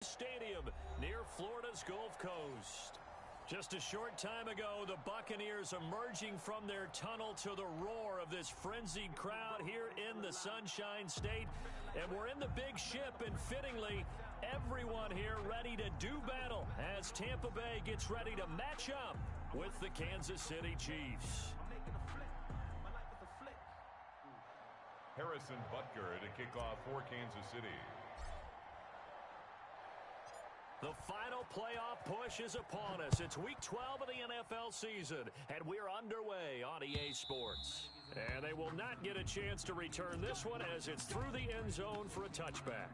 Stadium near Florida's Gulf Coast. Just a short time ago, the Buccaneers emerging from their tunnel to the roar of this frenzied crowd here in the Sunshine State. And we're in the big ship, and fittingly, everyone here ready to do battle as Tampa Bay gets ready to match up with the Kansas City Chiefs. Harrison Butker to kick off for Kansas City. The final playoff push is upon us. It's week 12 of the NFL season, and we're underway on EA Sports. And they will not get a chance to return this one as it's through the end zone for a touchback.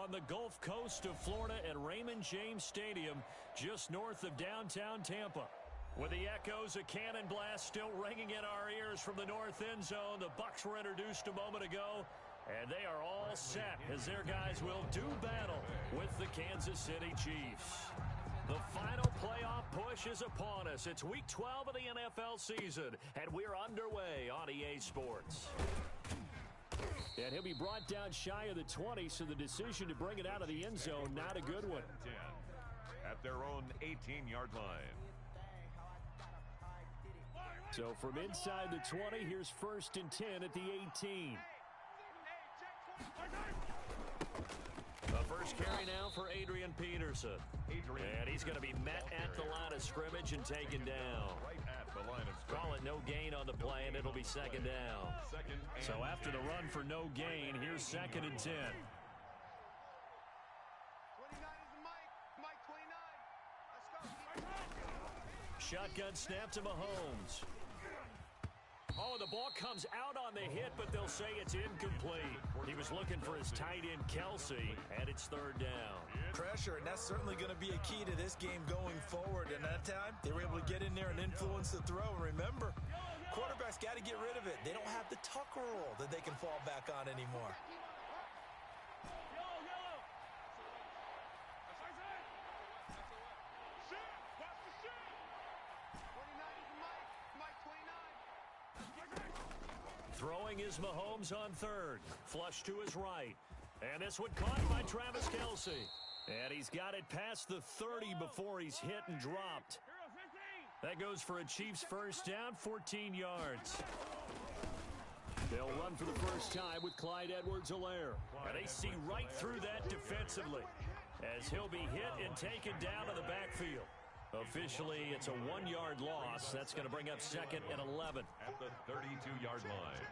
on the Gulf Coast of Florida at Raymond James Stadium, just north of downtown Tampa. With the echoes of cannon blast still ringing in our ears from the north end zone, the Bucs were introduced a moment ago, and they are all set as their guys will do battle with the Kansas City Chiefs. The final playoff push is upon us. It's Week 12 of the NFL season, and we're underway on EA Sports. And he'll be brought down shy of the 20, so the decision to bring it out of the end zone, not a good one. 10 at their own 18-yard line. So from inside the 20, here's 1st and 10 at the 18. The first carry now for Adrian Peterson. And he's going to be met at the line of scrimmage and taken down. Right at the line of scrimmage. Call it no gain on the play, and it'll be 2nd down. So after the run for no gain, here's 2nd and 10. 29 is Mike 29. Let's go. Shotgun snap to Mahomes. Oh, the ball comes out on the hit, but they'll say it's incomplete. He was looking for his tight end, Kelsey, and it's 3rd down. Pressure, and that's certainly going to be a key to this game going forward. And that time, they were able to get in there and influence the throw. And remember, quarterbacks got to get rid of it. They don't have the tuck roll that they can fall back on anymore. Throwing is Mahomes on 3rd. Flush to his right. And this one caught by Travis Kelce. And he's got it past the 30 before he's hit and dropped. That goes for a Chiefs first down, 14 yards. They'll run for the first time with Clyde Edwards-Helaire. And they see right through that defensively as he'll be hit and taken down to the backfield. Officially, it's a 1-yard loss. That's going to bring up 2nd and 11. At the 32-yard line.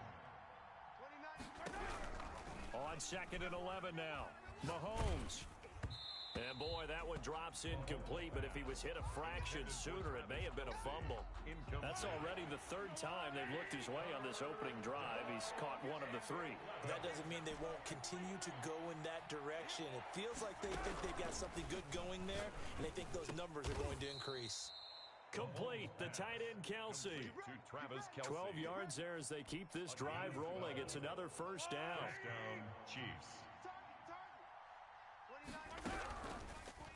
On 2nd and 11 now. Mahomes. And boy, that one drops incomplete, but if he was hit a fraction sooner, it may have been a fumble. That's already the 3rd time they've looked his way on this opening drive. He's caught one of the 3. That doesn't mean they won't continue to go in that direction. It feels like they think they've got something good going there, and they think those numbers are going to increase. Complete, the tight end Kelsey. To Travis Kelce. 12 yards there as they keep this drive rolling. It's another first down. Touchdown, Chiefs.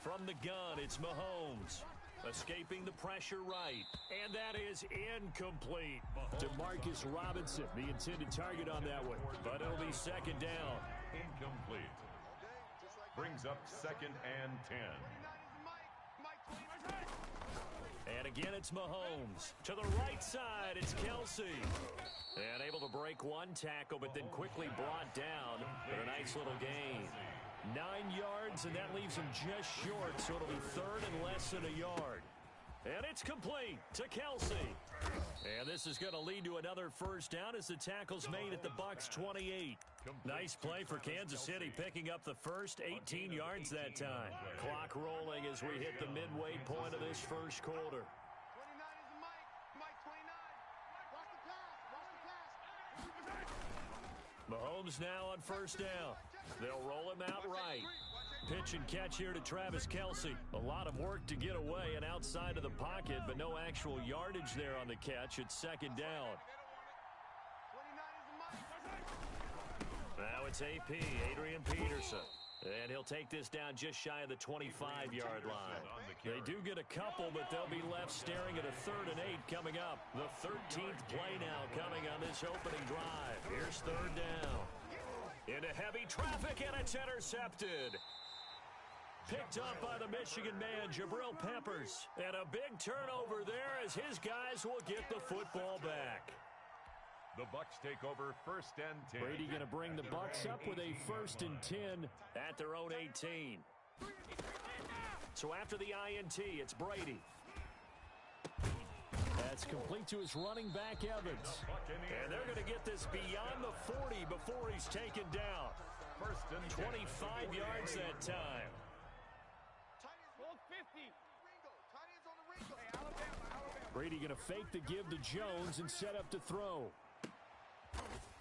From the gun, it's Mahomes. Escaping the pressure right. And that is incomplete. DeMarcus Robinson, the intended target on that one. But it'll be 2nd down. Incomplete. Brings up 2nd and 10. And again, it's Mahomes. To the right side, it's Kelsey. And able to break one tackle, but then quickly brought down for a nice little gain. 9 yards, and that leaves him just short, so it'll be 3rd and less than a yard. And it's complete to Kelsey. And this is going to lead to another first down as the tackle's made at the Bucs 28. Nice play for Kansas City, picking up the first 18 yards that time. Clock rolling as we hit the midway point of this first quarter. 29 is Mike 29. Watch the pass. Mahomes now on first down. They'll roll him out right. Pitch and catch here to Travis Kelce. A lot of work to get away and outside of the pocket, but no actual yardage there on the catch. It's 2nd down. 29 is Now it's AP, Adrian Peterson. And he'll take this down just shy of the 25-yard line. They do get a couple, but they'll be left staring at a 3rd and 8 coming up. The 13th play now coming on this opening drive. Here's 3rd down. Into heavy traffic, and it's intercepted. Picked up by the Michigan man, Jabril Peppers. And a big turnover there as his guys will get the football back. The Bucs take over 1st and 10. Brady going to bring the Bucs up with a 1st and 10 at their own 18. So after the INT, it's Brady. That's complete to his running back, Evans. And they're going to get this beyond the 40 before he's taken down. 25 yards that time. Brady going to fake the give to Jones and set up to throw.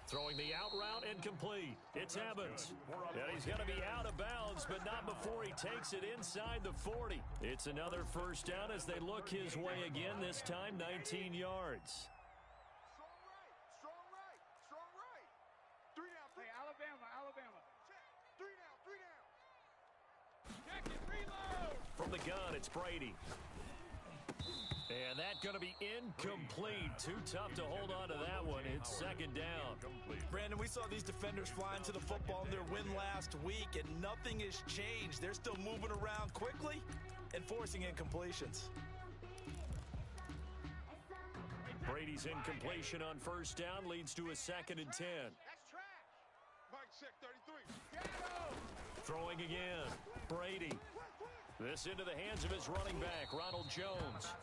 Throwing the out route incomplete. It's Evans. And he's going to be out of bounds Jones, but not before he takes it inside the 40. It's another first down as they look his way again, this time 19 yards. Strong right. Strong right. 3 down. Hey, Alabama. Check. 3 down. Check it, reload. From the gun, it's Brady. And that's going to be incomplete. Too tough to hold on to that one. It's second down. Brandon, we saw these defenders flying to the football in their win last week, and nothing has changed. They're still moving around quickly and forcing incompletions. Brady's incompletion on first down leads to a 2nd and 10. That's trash. Mike check 33. Throwing again. Brady. This into the hands of his running back, Ronald Jones.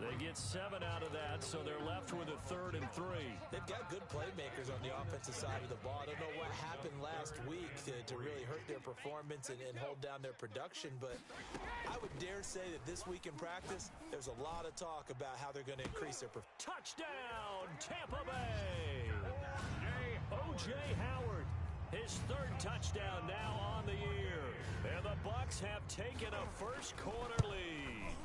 They get 7 out of that, so they're left with a 3rd and 3. They've got good playmakers on the offensive side of the ball. I don't know what happened last week to really hurt their performance and hold down their production, but I would dare say that this week in practice, there's a lot of talk about how they're going to increase their performance. Touchdown, Tampa Bay! O.J. Howard, his 3rd touchdown now on the year. And the Bucs have taken a first-quarter lead.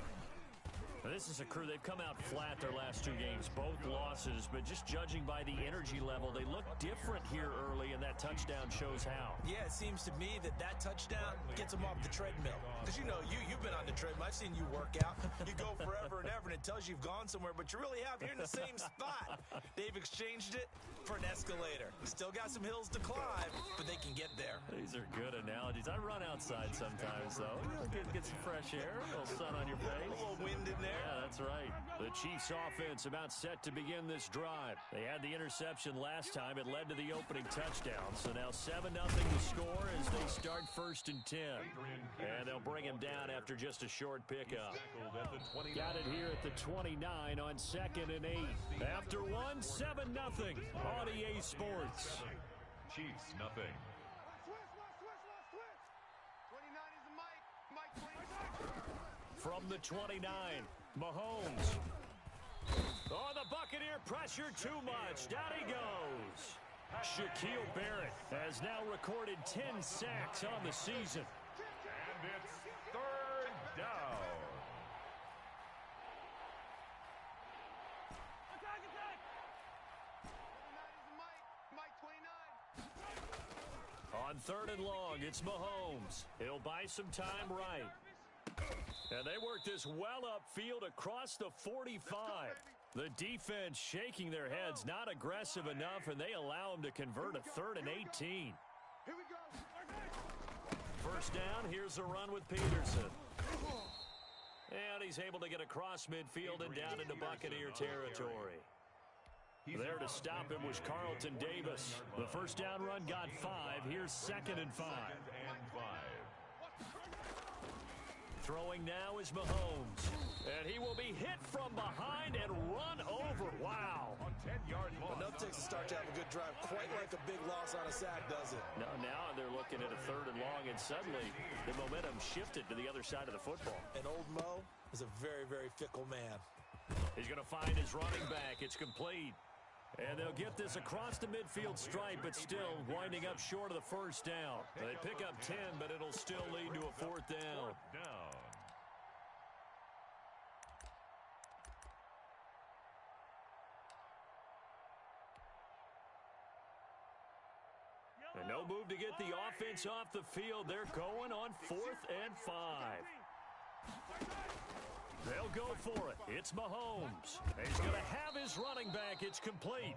This is a crew, they've come out flat their last 2 games, both losses, but just judging by the energy level, they look different here early, and that touchdown shows how. Yeah, it seems to me that touchdown gets them off the treadmill. Because, you know, you've been on the treadmill. I've seen you work out. You go forever and ever, and it tells you you've gone somewhere, but you really have. You're in the same spot. They've exchanged it for an escalator. Still got some hills to climb, but they can get there. These are good analogies. I run outside sometimes, though. Get some fresh air, a little sun on your face. A little wind in there. Yeah, that's right. The Chiefs offense about set to begin this drive. They had the interception last time. It led to the opening touchdown. So now 7-0 to score as they start 1st and 10. And they'll bring him down after just a short pickup. Got it here at the 29 on 2nd and 8. After 1, 7-0 on EA Sports. Chiefs, nothing. 29 is the Mike 29. From the 29, Mahomes. Oh, the Buccaneer pressure too much. Down he goes. Shaquille Barrett has now recorded 10 sacks on the season. And it's 3rd down. On 3rd and long, it's Mahomes. He'll buy some time right. And they work this well upfield across the 45. The defense shaking their heads, not aggressive enough, and they allow him to convert a 3rd and 18. Here we go. First down, here's a run with Peterson. And he's able to get across midfield and down into Buccaneer territory. There to stop him was Carlton Davis. The first down run got 5. Here's 2nd and 5. Throwing now is Mahomes. And he will be hit from behind and run over. Wow. On 10-yard line. Enough takes to start to have a good drive. Quite like a big loss on a sack, does it? Now they're looking at a 3rd and long, and suddenly the momentum shifted to the other side of the football. And old Mo is a very, very fickle man. He's going to find his running back. It's complete. And they'll get this across the midfield stripe, but still winding up short of the first down. They pick up 10, but it'll still lead to a 4th down. And no move to get the offense off the field. They're going on 4th and 5. They'll go for it. It's Mahomes. He's going to have his running back. It's complete.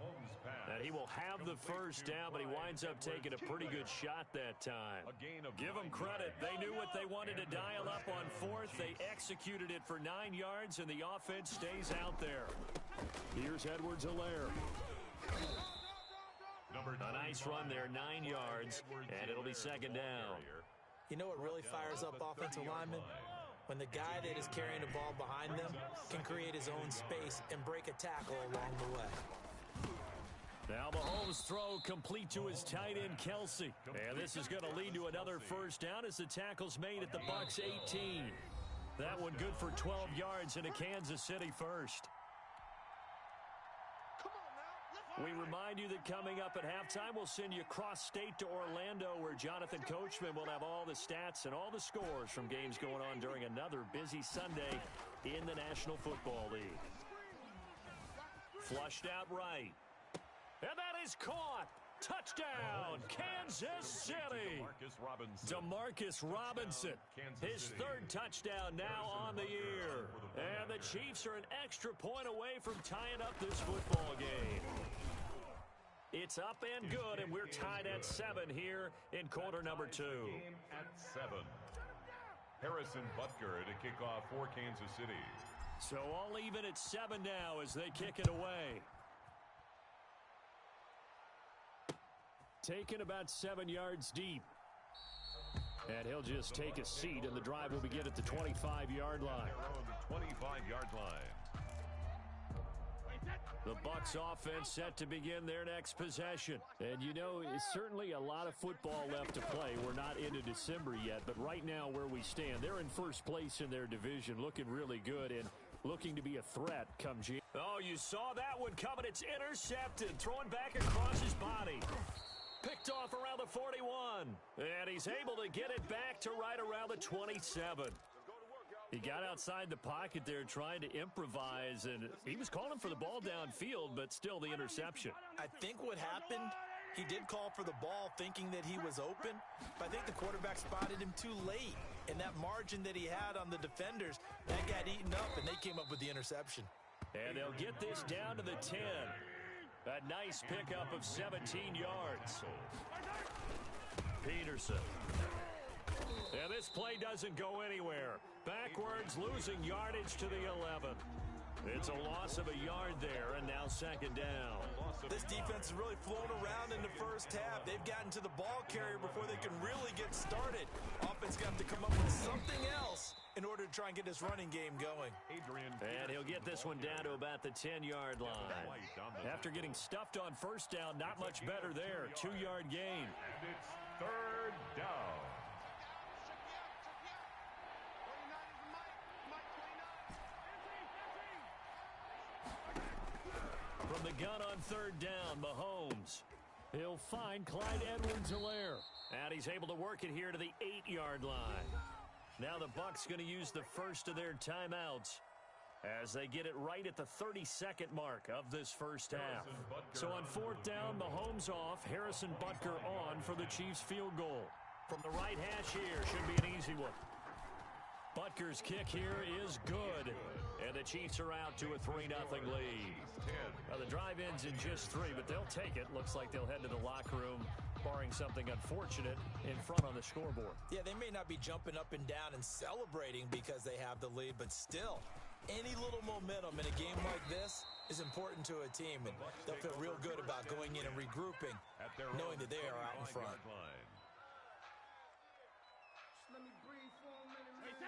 And he will have the first down, but he winds up taking a pretty good shot that time. Give them credit. They knew what they wanted to dial up on 4th. They executed it for 9 yards, and the offense stays out there. Here's Edwards-Helaire. A nice run there, 9 yards, and it'll be 2nd down. You know what really fires up offensive linemen? When the guy that is carrying the ball behind them can create his own space and break a tackle along the way. Now Mahomes' throw complete to his tight end, Kelsey. And this is going to lead to another first down as the tackle's made at the Bucs 18. That one good for 12 yards into Kansas City first. We remind you that coming up at halftime, we'll send you cross-state to Orlando, where Jonathan Coachman will have all the stats and all the scores from games going on during another busy Sunday in the National Football League. Flushed out right. And that is caught. Touchdown, Kansas City. Demarcus Robinson, his third touchdown now on the year. And the Chiefs are an extra point away from tying up this football game. It's up and good, and we're tied at 7 here in quarter number 2. At 7. Harrison Butker to kick off for Kansas City. So all even at 7 now as they kick it away. Taken about 7 yards deep. And he'll just take a seat, and the drive will begin at the 25-yard line. 25-yard line. The Bucs offense set to begin their next possession. And you know, it's certainly a lot of football left to play. We're not into December yet, but right now where we stand, they're in first place in their division, looking really good and looking to be a threat come June. Oh, you saw that one coming. It's intercepted, thrown back across his body. Picked off around the 41. And he's able to get it back to right around the 27. He got outside the pocket there trying to improvise, and he was calling for the ball downfield, but still the interception. I think what happened, he did call for the ball thinking that he was open, but I think the quarterback spotted him too late. And that margin that he had on the defenders, that got eaten up, and they came up with the interception. And they'll get this down to the 10. A nice pickup of 17 yards. Peterson. And this play doesn't go anywhere. Backwards, losing yardage to the 11. It's a loss of a yard there, and now second down. This defense has really flown around in the first half. They've gotten to the ball carrier before they can really get started. Offense got to come up with something else in order to try and get this running game going. And he'll get this one down to about the 10-yard line. After getting stuffed on first down, not much better there. 2-yard gain. And it's third down. From the gun on third down, Mahomes. He'll find Clyde Edwards-Helaire. And he's able to work it here to the 8-yard line. Now the Bucs going to use the first of their timeouts as they get it right at the 32nd mark of this first half. So on fourth down, Mahomes off, Harrison Butker on for the Chiefs field goal. From the right hash here, should be an easy one. Butker's kick here is good. And the Chiefs are out to a 3-0 lead. Now the drive ends in just 3, but they'll take it. Looks like they'll head to the locker room, barring something unfortunate in front on the scoreboard. Yeah, they may not be jumping up and down and celebrating because they have the lead, but still, any little momentum in a game like this is important to a team, and they'll feel real good about going in and regrouping, knowing that they are out in front.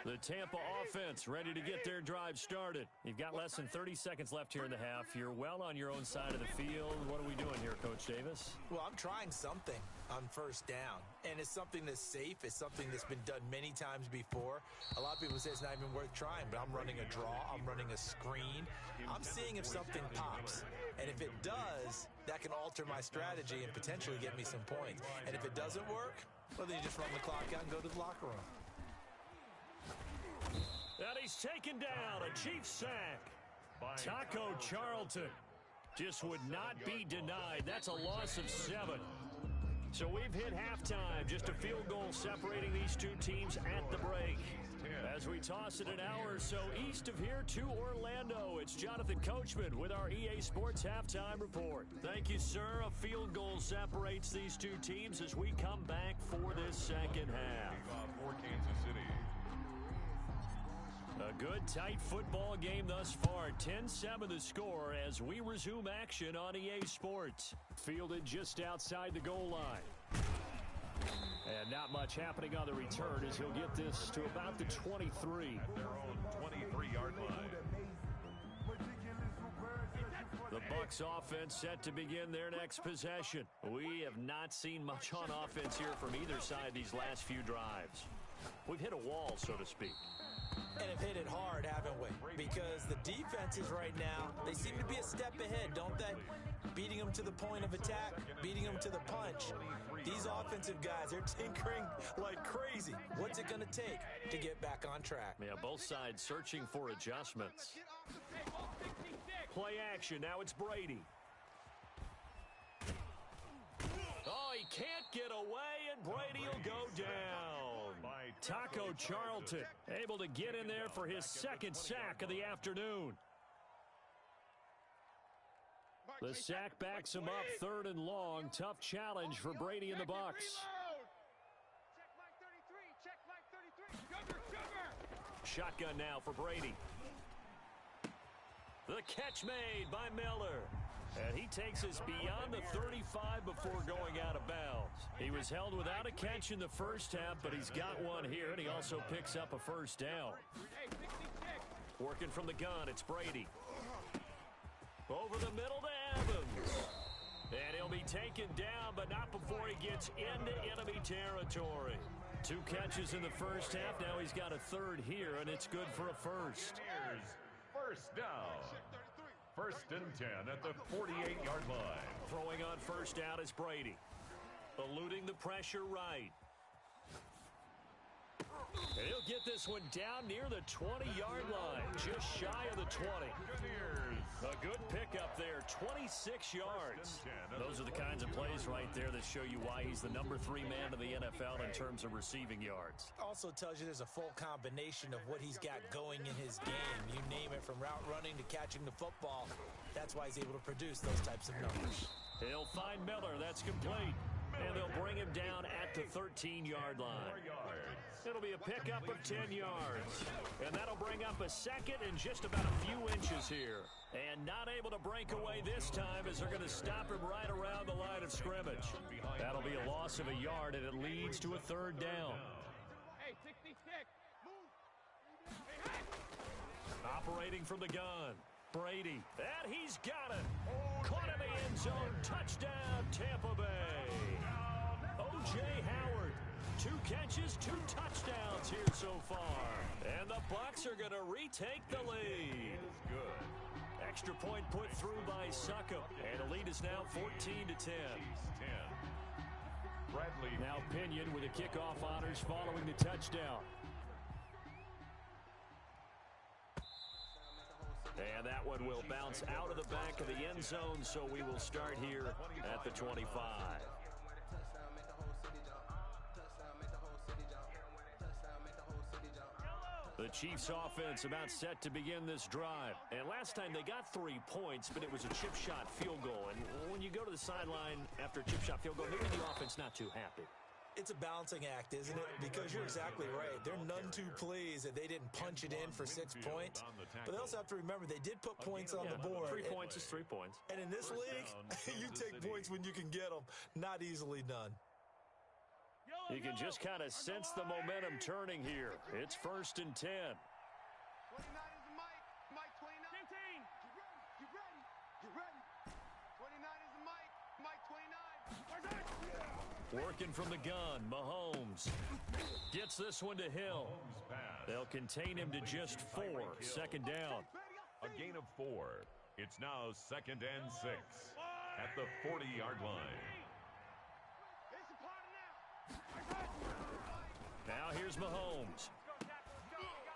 The Tampa offense ready to get their drive started. You've got less than 30 seconds left here in the half. You're well on your own side of the field. What are we doing here, Coach Davis? Well, I'm trying something on first down, and it's something that's safe. It's something that's been done many times before. A lot of people say it's not even worth trying, but I'm running a draw. I'm running a screen. I'm seeing if something pops, and if it does, that can alter my strategy and potentially get me some points. And if it doesn't work, well, then you just run the clock out and go to the locker room. And he's taken down, a Chiefs sack. Taco Charlton just would not be denied. That's a loss of 7. So we've hit halftime. Just a field goal separating these two teams at the break. As we toss it an hour or so east of here to Orlando, it's Jonathan Coachman with our EA Sports Halftime Report. Thank you, sir. A field goal separates these two teams as we come back for this second half. For Kansas City. A good, tight football game thus far. 10-7 the score as we resume action on EA Sports. Fielded just outside the goal line. And not much happening on the return as he'll get this to about the 23. At their own 23-yard line. The Bucs offense set to begin their next possession. We have not seen much on offense here from either side these last few drives. We've hit a wall, so to speak. And have hit it hard, haven't we? Because the defenses right now, they seem to be a step ahead, don't they? Beating them to the point of attack, beating them to the punch. These offensive guys, they're tinkering like crazy. What's it going to take to get back on track? Yeah, both sides searching for adjustments. Play action. Now it's Brady. Oh, he can't get away, and Brady will go down. Taco Charlton able to get in there for his second sack of the afternoon. The sack backs him up, 3rd and long. Tough challenge for Brady and the Bucs. Shotgun now for Brady. The catch made by Miller. And he takes us beyond the 35 before going out of bounds. He was held without a catch in the first half, but he's got one here, and he also picks up a first down. Working from the gun, it's Brady. Over the middle to Evans. And he'll be taken down, but not before he gets into enemy territory. 2 catches in the first half. Now he's got a 3rd here, and it's good for a first. First down. 1st and 10 at the 48-yard line. Throwing on first down is Brady. Eluding the pressure right. And he'll get this one down near the 20-yard line, just shy of the 20. A good pickup there, 26 yards. Those are the kinds of plays right there that show you why he's the number 3 man in the NFL in terms of receiving yards. Also tells you there's a full combination of what he's got going in his game. You name it, from route running to catching the football. That's why he's able to produce those types of numbers. He'll find Miller. That's complete. And they'll bring him down at the 13-yard line. It'll be a pickup of 10 yards. And that'll bring up a second and just about a few inches here. And not able to break away this time as they're going to stop him right around the line of scrimmage. That'll be a loss of a yard, and it leads to a 3rd down. Hey, 66. Move. Operating from the gun, Brady. And he's got it. Caught in the end zone. Touchdown, Tampa Bay. O.J. Howard. 2 catches, 2 touchdowns here so far. And the Bucs are going to retake the lead. Good. Extra point put through by Succop. And the lead is now 14-10. Bradley. Now Pinion with the kickoff honors following the touchdown. And that one will bounce out of the back of the end zone, so we will start here at the 25. The Chiefs offense about set to begin this drive. And last time they got 3 points, but it was a chip shot field goal. And when you go to the sideline after a chip shot field goal, maybe the offense not too happy. It's a balancing act, isn't it? Because you're exactly right. They're none too pleased that they didn't punch it in for 6 points. But they also have to remember they did put points on the board. 3 points is 3 points. And in this league, you take points when you can get them. Not easily done. You can just kind of sense the momentum turning here. It's 1st and 10. 29 is the Mike. Mike 29. 15. Get ready. Get ready. 29 is the Mike. Mike 29. Working from the gun, Mahomes gets this one to Hill. They'll contain him to just 4. 2nd down. A gain of 4. It's now 2nd and 6 at the 40-yard line. Now here's Mahomes.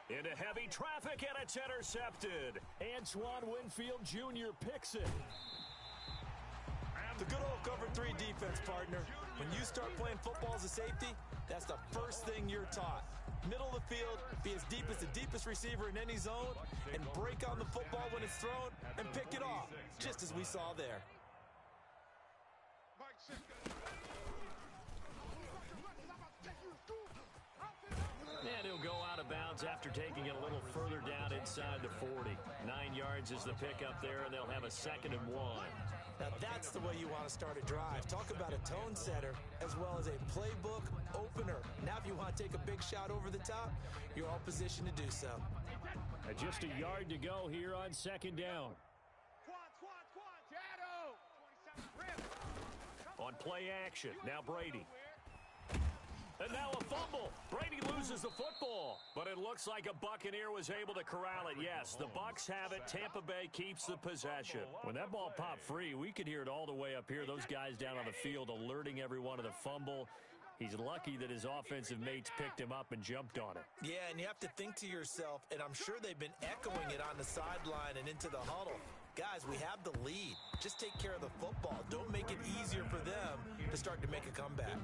Into heavy traffic, and it's intercepted. Antoine Winfield Jr. picks it. The good old cover 3 defense, partner. When you start playing football as a safety, that's the first thing you're taught. Middle of the field, be as deep as the deepest receiver in any zone, and break on the football when it's thrown and pick it off, just as we saw there. And he'll go out of bounds after taking it a little further down inside the 40. 9 yards is the pickup there, and they'll have a 2nd and 1. Now that's the way you want to start a drive. Talk about a tone setter as well as a playbook opener. Now if you want to take a big shot over the top, you're all positioned to do so. Just a yard to go here on 2nd down. On play action, now Brady. And now a fumble. tackle. Brady loses the football, but it looks like a Buccaneer was able to corral it. Yes, the Bucs have it. Tampa Bay keeps the possession. When that ball popped free, we could hear it all the way up here. Those guys down on the field alerting everyone of the fumble. He's lucky that his offensive mates picked him up and jumped on it. Yeah, and you have to think to yourself, and I'm sure they've been echoing it on the sideline and into the huddle. Guys, we have the lead. Just take care of the football. Don't make it easier for them to start to make a comeback.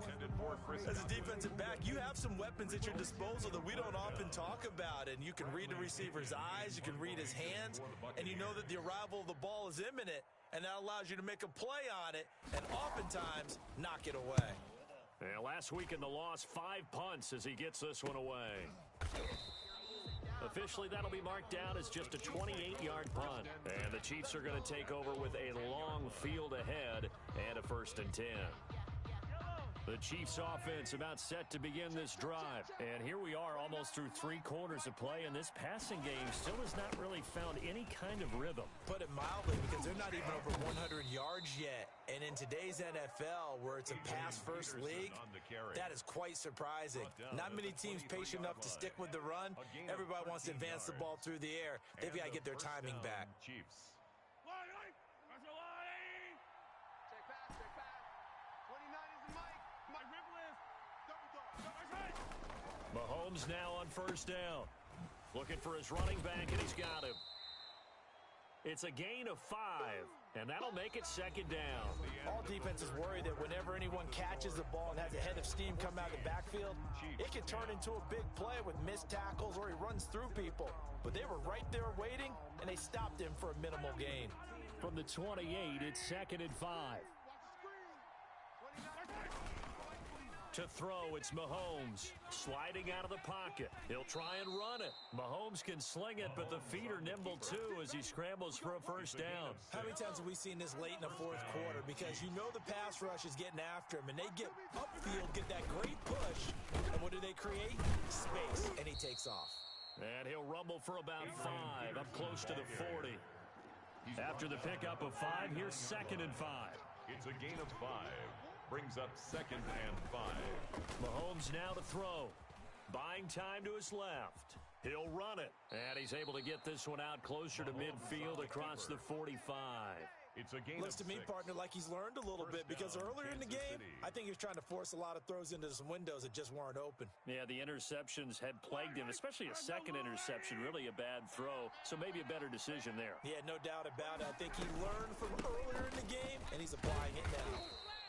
As a defensive back, you have some weapons at your disposal that we don't often talk about, and you can read the receiver's eyes, you can read his hands, and you know that the arrival of the ball is imminent, and that allows you to make a play on it and oftentimes knock it away. Yeah, last week in the loss, 5 punts as he gets this one away. Officially, that'll be marked down as just a 28-yard punt. And the Chiefs are going to take over with a long field ahead and a 1st and 10. The Chiefs offense about set to begin this drive. And here we are almost through 3 quarters of play, and this passing game still has not really found any kind of rhythm. Put it mildly, because they're not even over 100 yards yet. And in today's NFL, where it's a pass-first league, that is quite surprising. Not many teams patient enough to stick with the run. Everybody wants to advance the ball through the air. They've got to get their timing back. Chiefs. Mahomes now on 1st down. Looking for his running back, and he's got him. It's a gain of 5, and that'll make it 2nd down. All defenses worry that whenever anyone catches the ball and has a head of steam come out of the backfield, it can turn into a big play with missed tackles or he runs through people. But they were right there waiting, and they stopped him for a minimal gain. From the 28, it's 2nd and 5. To throw, it's Mahomes sliding out of the pocket. He'll try and run it. Mahomes can sling it, but the feet are nimble too as he scrambles for a 1st down. How many times have we seen this late in the 4th quarter? Because you know the pass rush is getting after him, and they get upfield, get that great push, and what do they create? Space, and he takes off. And he'll rumble for about 5, up close to the 40. After the pickup of 5, here's 2nd and 5. It's a gain of 5. Brings up 2nd and 5. Mahomes now to throw. Buying time to his left. He'll run it. And he's able to get this one out closer to midfield across the 45. It's a gain Looks to me, partner, like he's learned a little bit, because earlier in the game, I think he was trying to force a lot of throws into some windows that just weren't open. Yeah, the interceptions had plagued him, especially a 2nd interception, really a bad throw, so maybe a better decision there. Yeah, no doubt about it. I think he learned from earlier in the game, and he's applying it now.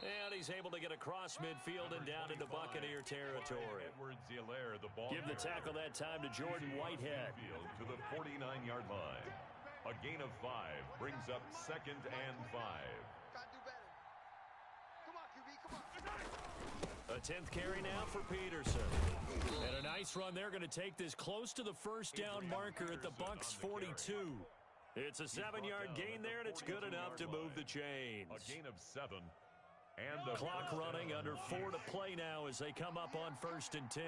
And he's able to get across midfield and down into Buccaneer territory. Give the tackle that time to Jordan Whitehead. To the 49-yard line. A gain of 5 brings up 2nd and 5. Gotta do better. Come on, QB, come on. A 10th carry now for Peterson. And a nice run. They're going to take this close to the 1st down marker at the Bucs 42. It's a 7-yard gain there, and it's good enough to move the chains. A gain of 7. And the clock running under 4 to play now as they come up on 1st and 10.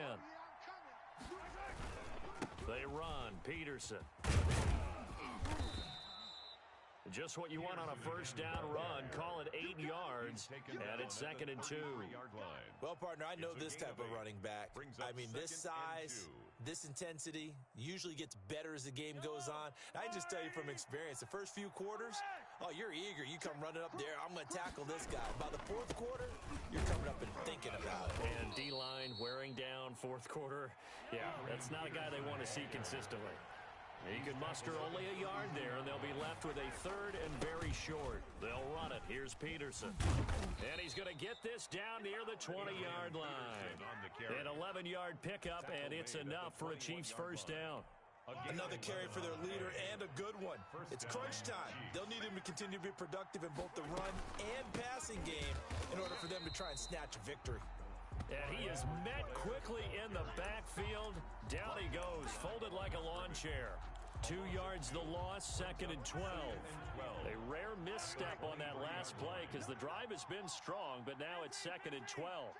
They run. Peterson. Just what you want on a 1st down run. Call it 8 yards, and it's 2nd and 2. Well, partner, I know this type of running back. I mean, this size, this intensity usually gets better as the game goes on. I can just tell you from experience, the first few quarters, oh, you're eager. You come running up there. I'm going to tackle this guy. By the 4th quarter, you're coming up and thinking about it. And D-line wearing down 4th quarter. Yeah, that's not a guy they want to see consistently. He can muster only a yard there, and they'll be left with a 3rd and very short. They'll run it. Here's Peterson. And he's going to get this down near the 20-yard line. An 11-yard pickup, and it's enough for a Chiefs 1st down. Another carry for their leader, and a good one. It's crunch time. They'll need him to continue to be productive in both the run and passing game in order for them to try and snatch a victory. And he is met quickly in the backfield. Down he goes, folded like a lawn chair. 2 yards the loss, 2nd and 12. A rare misstep on that last play because the drive has been strong, but now it's 2nd and 12.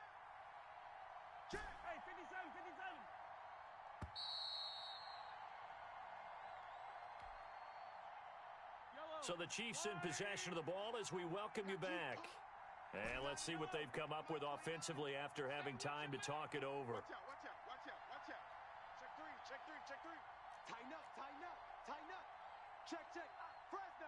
So the Chiefs in possession of the ball as we welcome you back. And let's see what they've come up with offensively after having time to talk it over. Watch out, watch out. Check, check. Fresno.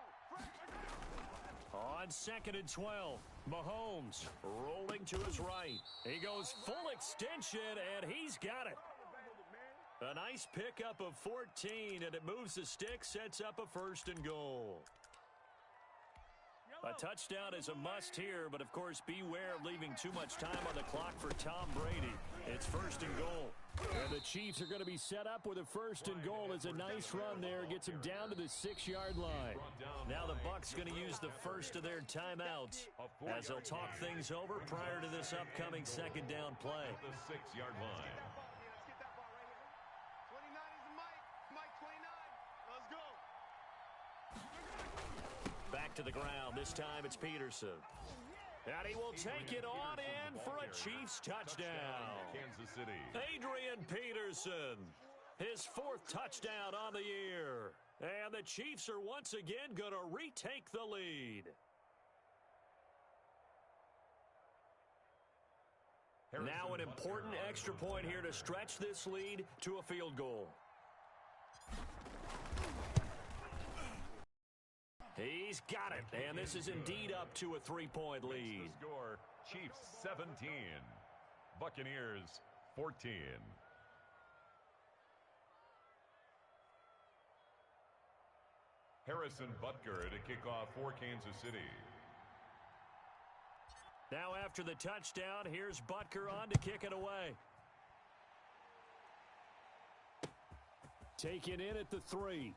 On 2nd and 12, Mahomes rolling to his right. He goes full extension, and he's got it. A nice pickup of 14, and it moves the stick, sets up a 1st and goal. A touchdown is a must here, but of course beware of leaving too much time on the clock for Tom Brady. It's 1st and goal. And the Chiefs are going to be set up with a 1st and goal. As a nice run there, gets him down to the 6-yard line. Now the Bucs going to use the first of their timeouts as they'll talk things over prior to this upcoming 2nd down play. The 6-yard line. Let's get that ball right here. 29 is the Mike. Mike 29. Let's go. Back to the ground. This time it's Peterson. And he will take it on in for a Chiefs touchdown. Kansas City. Adrian Peterson, his 4th touchdown on the year. And the Chiefs are once again going to retake the lead. Now an important extra point here to stretch this lead to a field goal. He's got it, and this is indeed up to a 3-point lead. The score, Chiefs 17, Buccaneers 14. Harrison Butker to kick off for Kansas City. Now after the touchdown, here's Butker on to kick it away. Taken in at the 3.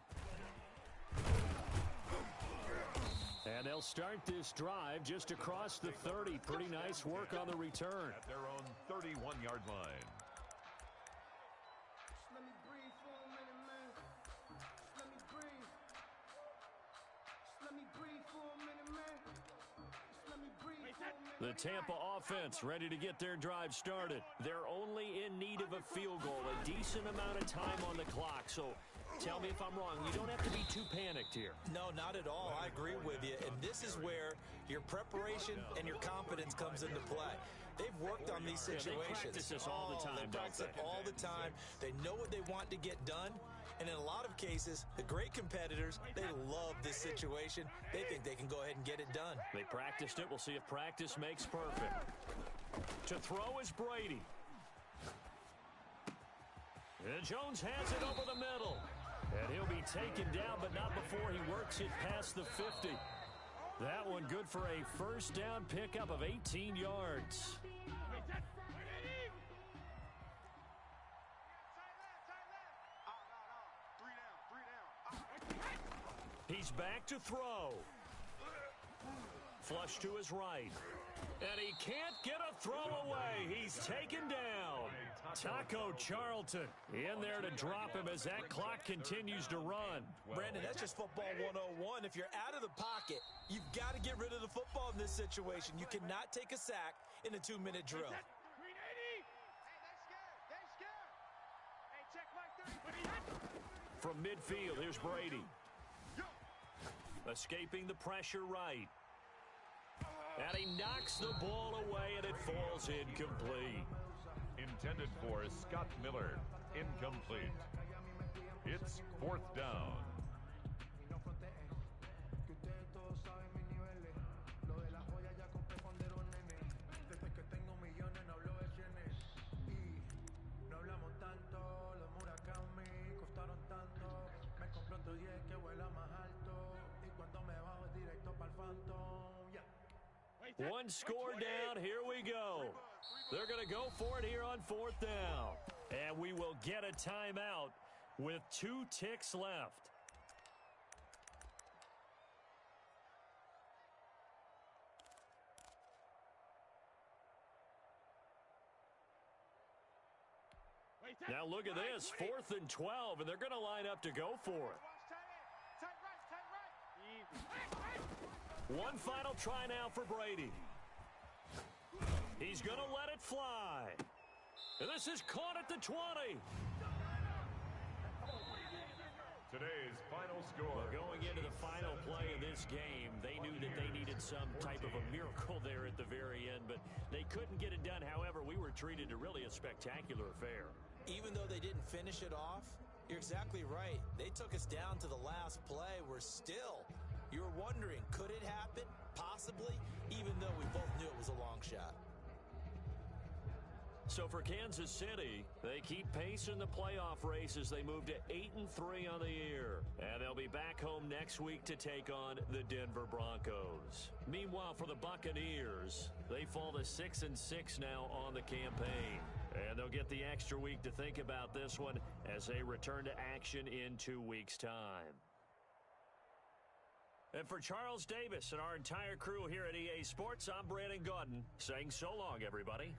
And they'll start this drive just across the 30. Pretty nice work on the return. At their own 31-yard line. Let me breathe for a minute, man. Let me breathe. Let me breathe for a minute, man. Let me breathe for a minute. The Tampa offense ready to get their drive started. They're only in need of a field goal, a decent amount of time on the clock. So tell me if I'm wrong. You don't have to be too panicked here. No, not at all. I agree with you. And this is where your preparation and your confidence comes into play. They've worked on these situations. They practice this all the time, They practice it all the time. They know what they want to get done. And in a lot of cases, the great competitors, they love this situation. They think they can go ahead and get it done. They practiced it. We'll see if practice makes perfect. To throw is Brady. And Jones has it over the middle. And he'll be taken down, but not before he works it past the 50. That one good for a 1st down pickup of 18 yards. He's back to throw. Flush to his right. And he can't get a throw away. He's taken down. Taco Charlton in there to drop him as that clock continues to run. Brandon, that's just football 101. If you're out of the pocket, you've got to get rid of the football in this situation. You cannot take a sack in a 2-minute drill. Hey, they scared. They scared. Hey, check Mike 30. From midfield, here's Brady. Escaping the pressure right. And he knocks the ball away, and it falls incomplete. Intended for Scott Miller. Incomplete. It's 4th down. One score down. Here we go. They're going to go for it here on 4th down. And we will get a timeout with 2 ticks left. Now look at this. 4th and 12, and they're going to line up to go for it. One final try now for Brady. He's going to let it fly. And this is caught at the 20. Today's final score. Well, going into the final play of this game, they knew that they needed some type of a miracle there at the very end, but they couldn't get it done. However, we were treated to really a spectacular affair. Even though they didn't finish it off, You're exactly right. They took us down to the last play. We're still. You were wondering, could it happen? Possibly, even though we both knew it was a long shot. So for Kansas City, they keep pace in the playoff race as they move to 8-3 on the year. And they'll be back home next week to take on the Denver Broncos. Meanwhile, for the Buccaneers, they fall to 6-6 now on the campaign. And they'll get the extra week to think about this one as they return to action in 2 weeks' time. And for Charles Davis and our entire crew here at EA Sports, I'm Brandon Gaudin saying so long, everybody.